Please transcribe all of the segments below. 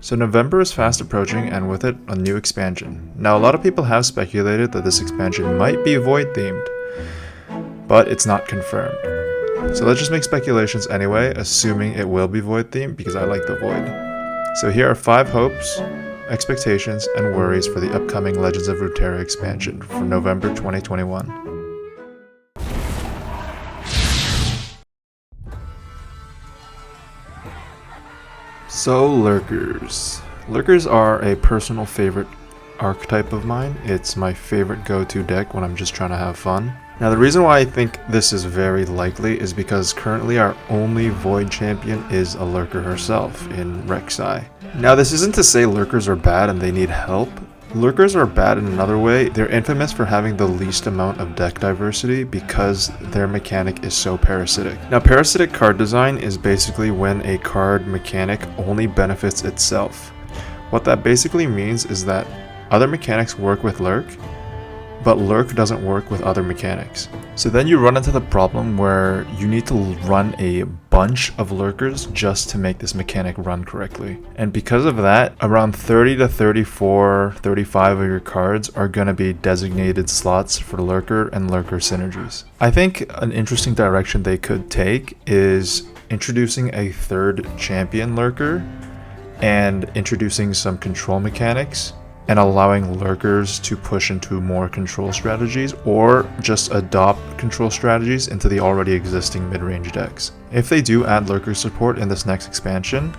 So November is fast approaching, and with it, a new expansion. Now, a lot of people have speculated that this expansion might be Void themed, but it's not confirmed. So let's just make speculations anyway, assuming it will be Void themed because I like the Void. So here are 5 hopes, expectations, and worries for the upcoming Legends of Runeterra expansion for November 2021. So Lurkers. Lurkers are a personal favorite archetype of mine. It's my favorite go-to deck when I'm just trying to have fun. Now the reason why I think this is very likely is because currently our only Void champion is a Lurker herself in Rek'Sai. Now this isn't to say Lurkers are bad and they need help. Lurkers are bad in another way. They're infamous for having the least amount of deck diversity because their mechanic is so parasitic. Now parasitic card design is basically when a card mechanic only benefits itself. What that basically means is that other mechanics work with Lurk, but Lurk doesn't work with other mechanics. So then you run into the problem where you need to run a bunch of Lurkers just to make this mechanic run correctly. And because of that, around 30 to 34, 35 of your cards are going to be designated slots for Lurker and Lurker synergies. I think an interesting direction they could take is introducing a 3rd champion Lurker and introducing some control mechanics and allowing Lurkers to push into more control strategies, or just adopt control strategies into the already existing mid-range decks. If they do add Lurker support in this next expansion,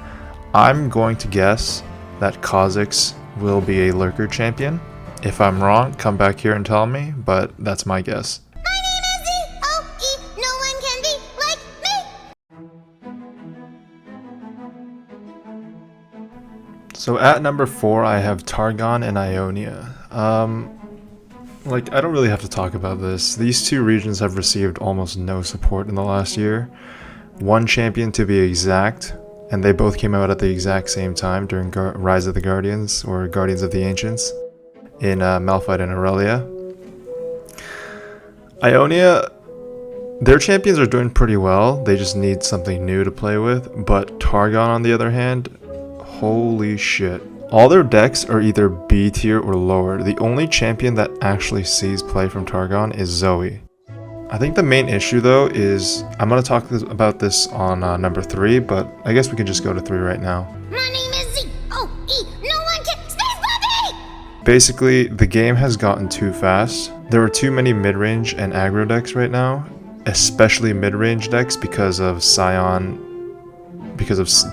I'm going to guess that Kha'Zix will be a Lurker champion. If I'm wrong, come back here and tell me, but that's my guess. So at number 4, I have Targon and Ionia. I don't really have to talk about this. These 2 regions have received almost no support in the last year. 1 champion to be exact, and they both came out at the exact same time during Rise of the Guardians, or Guardians of the Ancients, in Malphite and Aurelia. Ionia, their champions are doing pretty well. They just need something new to play with, but Targon, on the other hand, holy shit. All their decks are either B tier or lower. The only champion that actually sees play from Targon is Zoe. I think the main issue though is, I'm going to talk about this on number 3, but I guess we can just go to 3 right now. My name is Z-O-E, no one can space buddy! Basically, the game has gotten too fast. There are too many mid-range and aggro decks right now, especially mid-range decks because of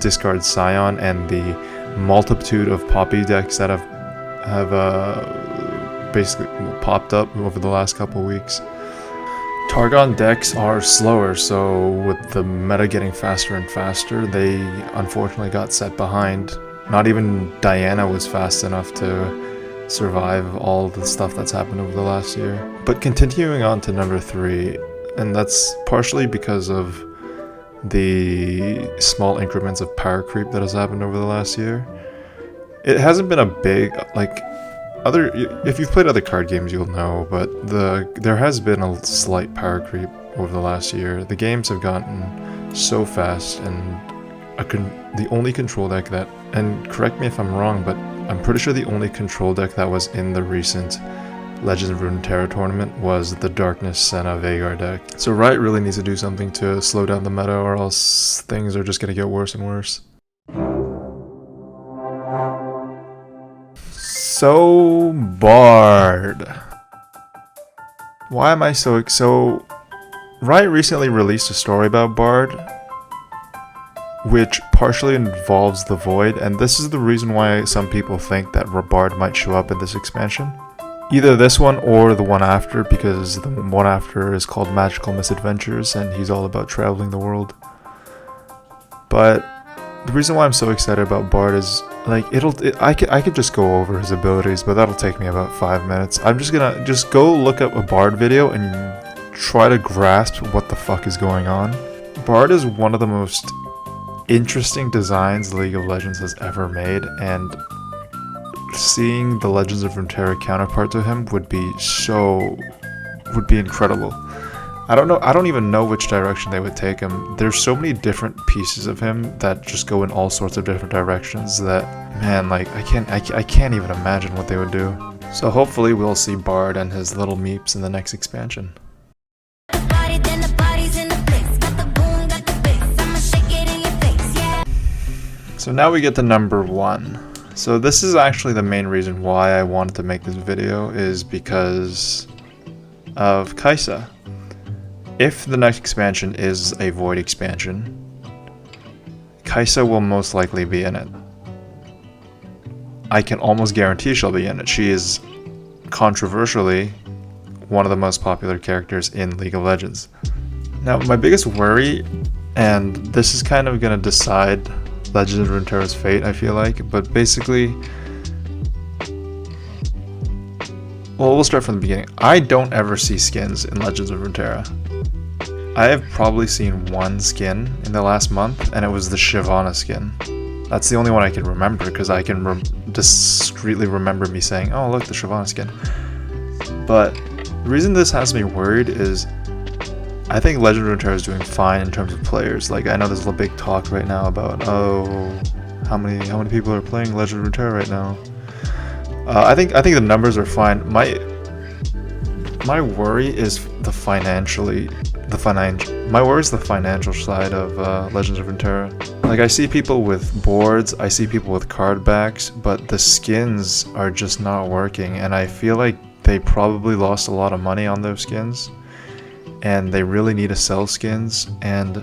discard Scion and the multitude of Poppy decks that have basically popped up over the last couple weeks. Targon decks are slower, so with the meta getting faster and faster, they unfortunately got set behind. Not even Diana was fast enough to survive all the stuff that's happened over the last year. But continuing on to number 3, and that's partially because of the small increments of power creep that has happened over the last year. It hasn't been a big, if you've played other card games you'll know, but there has been a slight power creep over the last year. The games have gotten so fast, and the only control deck that, and correct me if I'm wrong, but I'm pretty sure the only control deck that was in the recent Legends of Runeterra tournament was the Darkness Senna Veigar deck. So Riot really needs to do something to slow down the meta, or else things are just going to get worse and worse. So Bard. Why am I so Riot recently released a story about Bard, which partially involves the Void, and this is the reason why some people think that Bard might show up in this expansion. Either this one or the one after, because the one after is called Magical Misadventures and he's all about traveling the world. But the reason why I'm so excited about Bard is, I could just go over his abilities, but that'll take me about 5 minutes. I'm just gonna go look up a Bard video and try to grasp what the fuck is going on. Bard is one of the most interesting designs League of Legends has ever made, and seeing the Legends of Runeterra counterpart to him would be incredible. I don't even know which direction they would take him. There's so many different pieces of him that just go in all sorts of different directions that, man, like I can't even imagine what they would do. So hopefully we'll see Bard and his little meeps in the next expansion. So now we get to number 1. So this is actually the main reason why I wanted to make this video, is because of Kaisa. If the next expansion is a Void expansion, Kaisa will most likely be in it. I can almost guarantee she'll be in it. She is controversially one of the most popular characters in League of Legends. Now, my biggest worry, and this is kind of going to decide Legends of Runeterra's fate, I feel like, but basically, well, we'll start from the beginning. I don't ever see skins in Legends of Runeterra. I have probably seen one skin in the last month, and it was the Shyvana skin. That's the only one I can remember, because I can discreetly remember me saying, oh look, the Shyvana skin. But the reason this has me worried is I think Legend of Runeterra is doing fine in terms of players. Like, I know there's a big talk right now about, oh, how many people are playing Legend of Runeterra right now. I think the numbers are fine. My worry is the financial side of Legends of Runeterra. Like, I see people with boards, I see people with card backs, but the skins are just not working, and I feel like they probably lost a lot of money on those skins, and they really need to sell skins. And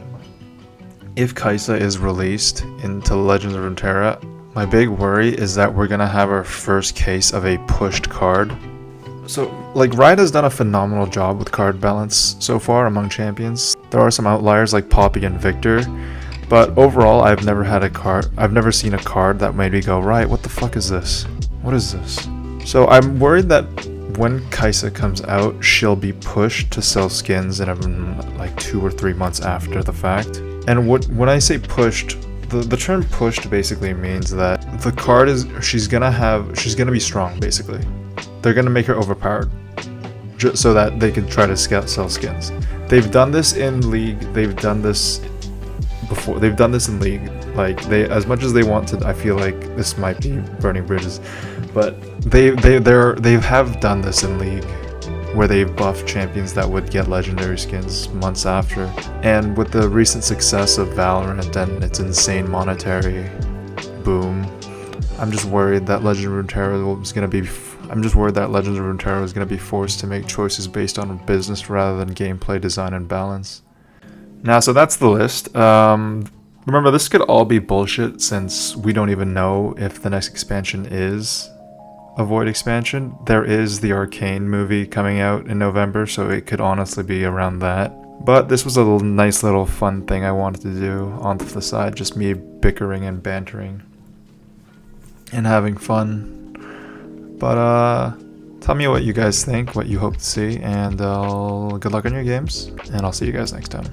if Kaisa is released into Legends of Runeterra, my big worry is that we're gonna have our first case of a pushed card. So, like, Riot has done a phenomenal job with card balance so far among champions. There are some outliers like Poppy and Victor, but overall I've never seen a card that made me go, right, what the fuck is this? What is this? So I'm worried that when Kaisa comes out, she'll be pushed to sell skins in like 2 or 3 months after the fact. And when I say pushed, the term pushed basically means that the card she's gonna be strong, basically. They're gonna make her overpowered so that they can try to sell skins. They've done this in League, they've done this before, they've done this in League. Like, they, as much as they want to, I feel like this might be burning bridges, but they have done this in League, where they've buffed champions that would get legendary skins months after. And with the recent success of Valorant and its insane monetary boom, I'm just worried that Legends of Runeterra is going to be forced to make choices based on business rather than gameplay design and balance. Now, so that's the list. Remember, this could all be bullshit, since we don't even know if the next expansion is a Void expansion. There is the Arcane movie coming out in November, so it could honestly be around that. But this was a nice little fun thing I wanted to do on the side, just me bickering and bantering and having fun. But tell me what you guys think, what you hope to see, and good luck on your games, and I'll see you guys next time.